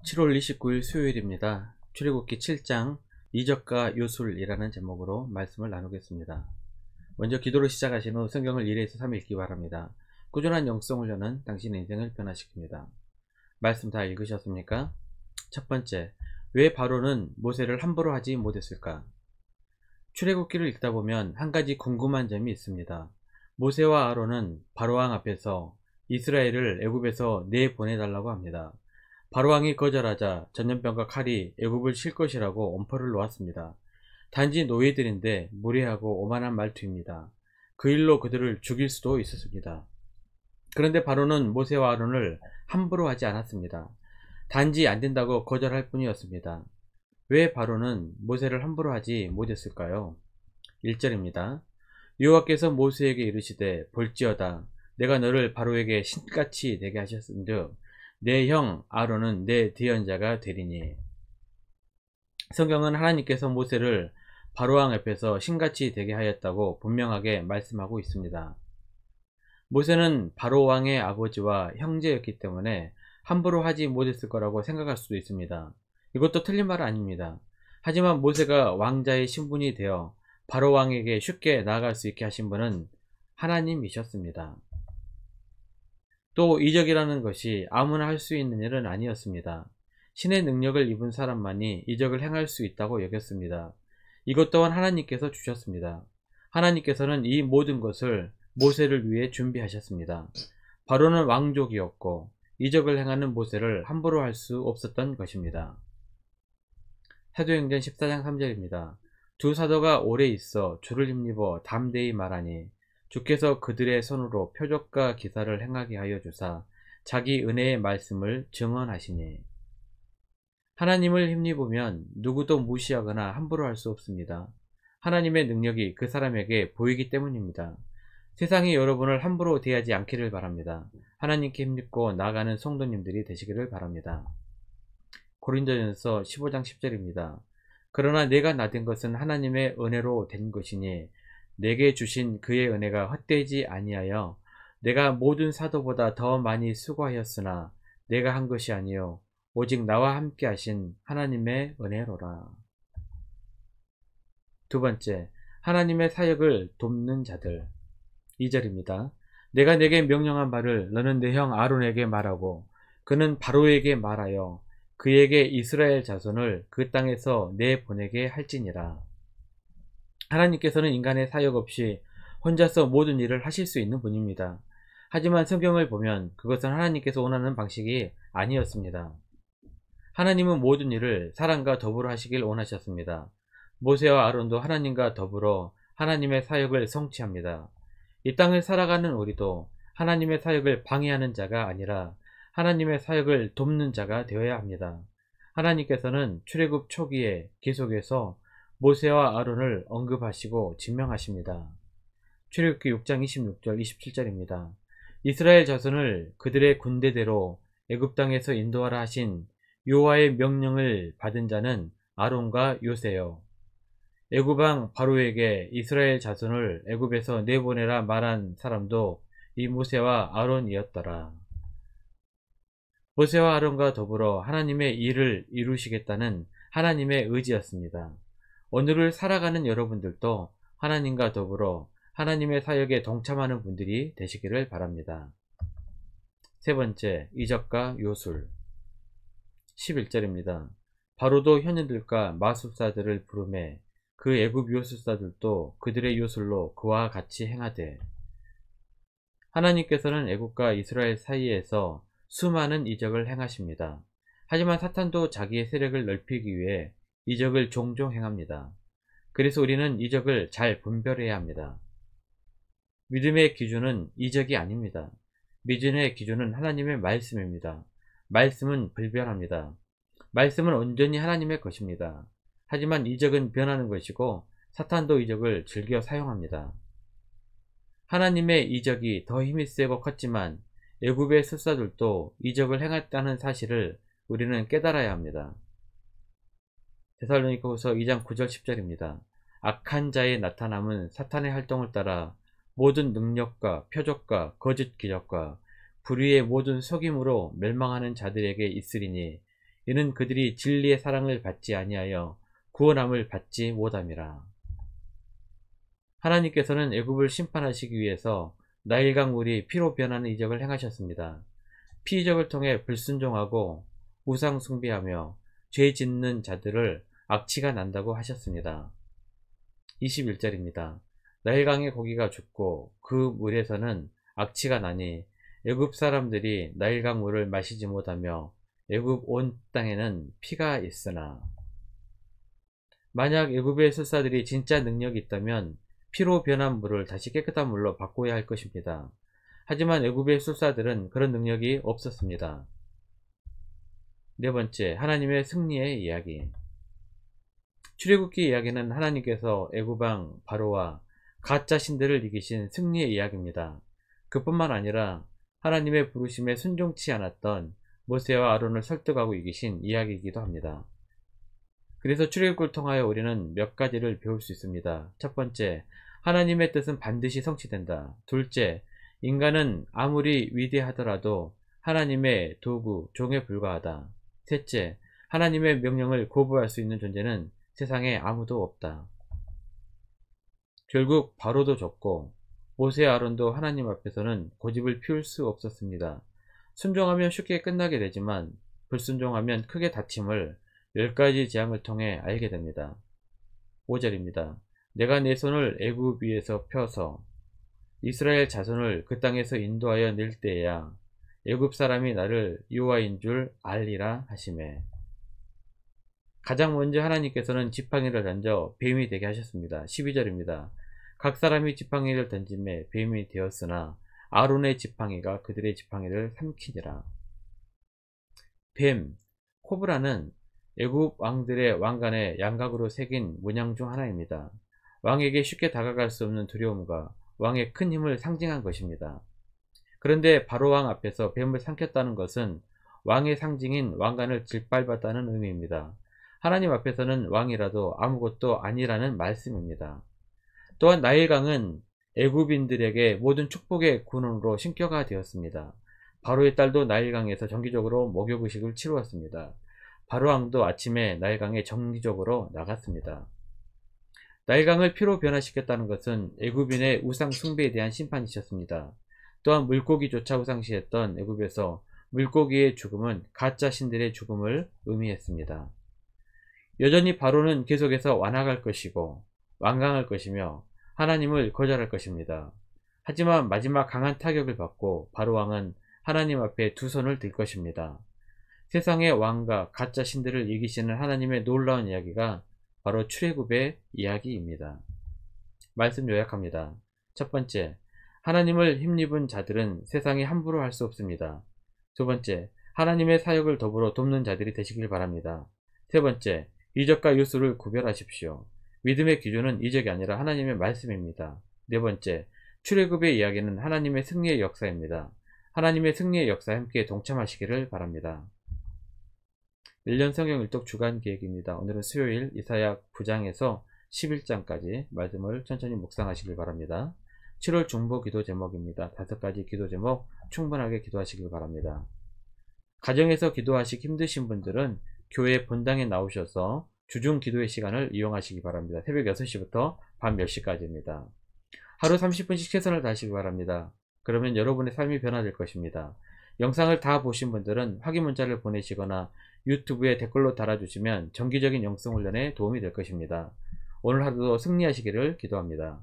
7월 29일 수요일입니다. 출애굽기 7장 이적과 요술이라는 제목으로 말씀을 나누겠습니다. 먼저 기도로 시작하신 후 성경을 1에서 3 읽기 바랍니다. 꾸준한 영성훈련은 당신의 인생을 변화시킵니다. 말씀 다 읽으셨습니까? 첫 번째, 왜 바로는 모세를 함부로 하지 못했을까? 출애굽기를 읽다 보면 한 가지 궁금한 점이 있습니다. 모세와 아론은 바로왕 앞에서 이스라엘을 애굽에서 내보내달라고 합니다. 바로왕이 거절하자 전염병과 칼이 애굽을 칠 것이라고 엄포를 놓았습니다. 단지 노예들인데 무례하고 오만한 말투입니다. 그 일로 그들을 죽일 수도 있었습니다. 그런데 바로는 모세와 아론을 함부로 하지 않았습니다. 단지 안 된다고 거절할 뿐이었습니다. 왜 바로는 모세를 함부로 하지 못했을까요? 1절입니다. 여호와께서 모세에게 이르시되 볼지어다 내가 너를 바로에게 신같이 되게 하셨은즉 내 형 아론은 내 대언자가 되리니. 성경은 하나님께서 모세를 바로왕 앞에서 신같이 되게 하였다고 분명하게 말씀하고 있습니다. 모세는 바로왕의 아버지와 형제였기 때문에 함부로 하지 못했을 거라고 생각할 수도 있습니다. 이것도 틀린 말은 아닙니다. 하지만 모세가 왕자의 신분이 되어 바로왕에게 쉽게 나아갈 수 있게 하신 분은 하나님이셨습니다. 또 이적이라는 것이 아무나 할 수 있는 일은 아니었습니다. 신의 능력을 입은 사람만이 이적을 행할 수 있다고 여겼습니다. 이것 또한 하나님께서 주셨습니다. 하나님께서는 이 모든 것을 모세를 위해 준비하셨습니다. 바로는 왕족이었고 이적을 행하는 모세를 함부로 할 수 없었던 것입니다. 사도행전 14장 3절입니다. 두 사도가 오래 있어 주를 힘입어 담대히 말하니 주께서 그들의 손으로 표적과 기사를 행하게 하여 주사 자기 은혜의 말씀을 증언하시니. 하나님을 힘입으면 누구도 무시하거나 함부로 할 수 없습니다. 하나님의 능력이 그 사람에게 보이기 때문입니다. 세상이 여러분을 함부로 대하지 않기를 바랍니다. 하나님께 힘입고 나아가는 성도님들이 되시기를 바랍니다. 고린도전서 15장 10절입니다. 그러나 내가 나된 것은 하나님의 은혜로 된 것이니 내게 주신 그의 은혜가 헛되지 아니하여 내가 모든 사도보다 더 많이 수고하였으나 내가 한 것이 아니요 오직 나와 함께 하신 하나님의 은혜로라. 두 번째, 하나님의 사역을 돕는 자들. 2절입니다. 내가 내게 명령한 바를 너는 내 형 아론에게 말하고 그는 바로에게 말하여 그에게 이스라엘 자손을 그 땅에서 내보내게 할지니라. 하나님께서는 인간의 사역 없이 혼자서 모든 일을 하실 수 있는 분입니다. 하지만 성경을 보면 그것은 하나님께서 원하는 방식이 아니었습니다. 하나님은 모든 일을 사람과 더불어 하시길 원하셨습니다. 모세와 아론도 하나님과 더불어 하나님의 사역을 성취합니다. 이 땅을 살아가는 우리도 하나님의 사역을 방해하는 자가 아니라 하나님의 사역을 돕는 자가 되어야 합니다. 하나님께서는 출애굽 초기에 계속해서 모세와 아론을 언급하시고 지명하십니다. 출애굽기 6장 26절 27절입니다. 이스라엘 자손을 그들의 군대대로 애굽 땅에서 인도하라 하신 여호와의 명령을 받은 자는 아론과 요새요. 애굽왕 바로에게 이스라엘 자손을 애굽에서 내보내라 말한 사람도 이 모세와 아론이었더라. 모세와 아론과 더불어 하나님의 일을 이루시겠다는 하나님의 의지였습니다. 오늘을 살아가는 여러분들도 하나님과 더불어 하나님의 사역에 동참하는 분들이 되시기를 바랍니다. 세 번째, 이적과 요술. 11절입니다. 바로도 현인들과 마술사들을 부르매 그 애굽 요술사들도 그들의 요술로 그와 같이 행하되. 하나님께서는 애굽과 이스라엘 사이에서 수많은 이적을 행하십니다. 하지만 사탄도 자기의 세력을 넓히기 위해 이적을 종종 행합니다. 그래서 우리는 이적을 잘 분별해야 합니다. 믿음의 기준은 이적이 아닙니다. 믿음의 기준은 하나님의 말씀입니다. 말씀은 불변합니다. 말씀은 온전히 하나님의 것입니다. 하지만 이적은 변하는 것이고 사탄도 이적을 즐겨 사용합니다. 하나님의 이적이 더 힘이 세고 컸지만 애굽의 습사들도 이적을 행했다는 사실을 우리는 깨달아야 합니다. 데살로니가후서 2장 9절 10절입니다. 악한 자의 나타남은 사탄의 활동을 따라 모든 능력과 표적과 거짓 기적과 불의의 모든 속임으로 멸망하는 자들에게 있으리니 이는 그들이 진리의 사랑을 받지 아니하여 구원함을 받지 못함이라. 하나님께서는 애굽을 심판하시기 위해서 나일강 물이 피로 변하는 이적을 행하셨습니다. 피이적을 통해 불순종하고 우상 숭배하며 죄 짓는 자들을 악취가 난다고 하셨습니다. 21절입니다. 나일강의 고기가 죽고 그 물에서는 악취가 나니 애굽 사람들이 나일강 물을 마시지 못하며 애굽 온 땅에는 피가 있으나. 만약 애굽의 술사들이 진짜 능력이 있다면 피로 변한 물을 다시 깨끗한 물로 바꿔야 할 것입니다. 하지만 애굽의 술사들은 그런 능력이 없었습니다. 네 번째, 하나님의 승리의 이야기. 출애굽기 이야기는 하나님께서 애굽왕 바로와 가짜 신들을 이기신 승리의 이야기입니다. 그뿐만 아니라 하나님의 부르심에 순종치 않았던 모세와 아론을 설득하고 이기신 이야기이기도 합니다. 그래서 출애굽을 통하여 우리는 몇 가지를 배울 수 있습니다. 첫 번째, 하나님의 뜻은 반드시 성취된다. 둘째, 인간은 아무리 위대하더라도 하나님의 도구, 종에 불과하다. 셋째, 하나님의 명령을 거부할 수 있는 존재는 세상에 아무도 없다. 결국 바로도 졌고 모세 아론도 하나님 앞에서는 고집을 피울 수 없었습니다. 순종하면 쉽게 끝나게 되지만 불순종하면 크게 다침을 10가지 재앙을 통해 알게 됩니다. 5절입니다. 내가 내 손을 애굽 위에서 펴서 이스라엘 자손을 그 땅에서 인도하여 낼 때에야 애굽 사람이 나를 여호와인 줄 알리라 하시매. 가장 먼저 하나님께서는 지팡이를 던져 뱀이 되게 하셨습니다. 12절입니다. 각 사람이 지팡이를 던짐에 뱀이 되었으나 아론의 지팡이가 그들의 지팡이를 삼키니라. 뱀, 코브라는 애굽 왕들의 왕관에 양각으로 새긴 문양 중 하나입니다. 왕에게 쉽게 다가갈 수 없는 두려움과 왕의 큰 힘을 상징한 것입니다. 그런데 바로왕 앞에서 뱀을 삼켰다는 것은 왕의 상징인 왕관을 짓밟았다는 의미입니다. 하나님 앞에서는 왕이라도 아무것도 아니라는 말씀입니다. 또한 나일강은 애굽인들에게 모든 축복의 근원으로 신격화 되었습니다. 바로의 딸도 나일강에서 정기적으로 목욕의식을 치루었습니다. 바로왕도 아침에 나일강에 정기적으로 나갔습니다. 나일강을 피로 변화시켰다는 것은 애굽인의 우상 숭배에 대한 심판이셨습니다. 또한 물고기조차 우상시했던 애굽에서 물고기의 죽음은 가짜 신들의 죽음을 의미했습니다. 여전히 바로는 계속해서 완악할 것이고 완강할 것이며 하나님을 거절할 것입니다. 하지만 마지막 강한 타격을 받고 바로왕은 하나님 앞에 두 손을 들 것입니다. 세상의 왕과 가짜 신들을 이기시는 하나님의 놀라운 이야기가 바로 출애굽의 이야기입니다. 말씀 요약합니다. 첫 번째, 하나님을 힘입은 자들은 세상에 함부로 할 수 없습니다. 두 번째, 하나님의 사역을 더불어 돕는 자들이 되시길 바랍니다. 세 번째, 이적과 요술을 구별하십시오. 믿음의 기준은 이적이 아니라 하나님의 말씀입니다. 네 번째, 출애굽의 이야기는 하나님의 승리의 역사입니다. 하나님의 승리의 역사에 함께 동참하시기를 바랍니다. 1년 성경 일독 주간 계획입니다. 오늘은 수요일 이사야 9장에서 11장까지 말씀을 천천히 묵상하시길 바랍니다. 7월 중보 기도 제목입니다. 5가지 기도 제목 충분하게 기도하시길 바랍니다. 가정에서 기도하시기 힘드신 분들은 교회 본당에 나오셔서 주중 기도의 시간을 이용하시기 바랍니다. 새벽 6시부터 밤 10시까지입니다. 하루 30분씩 최선을 다하시기 바랍니다. 그러면 여러분의 삶이 변화될 것입니다. 영상을 다 보신 분들은 확인 문자를 보내시거나 유튜브에 댓글로 달아주시면 정기적인 영성 훈련에 도움이 될 것입니다. 오늘 하루도 승리하시기를 기도합니다.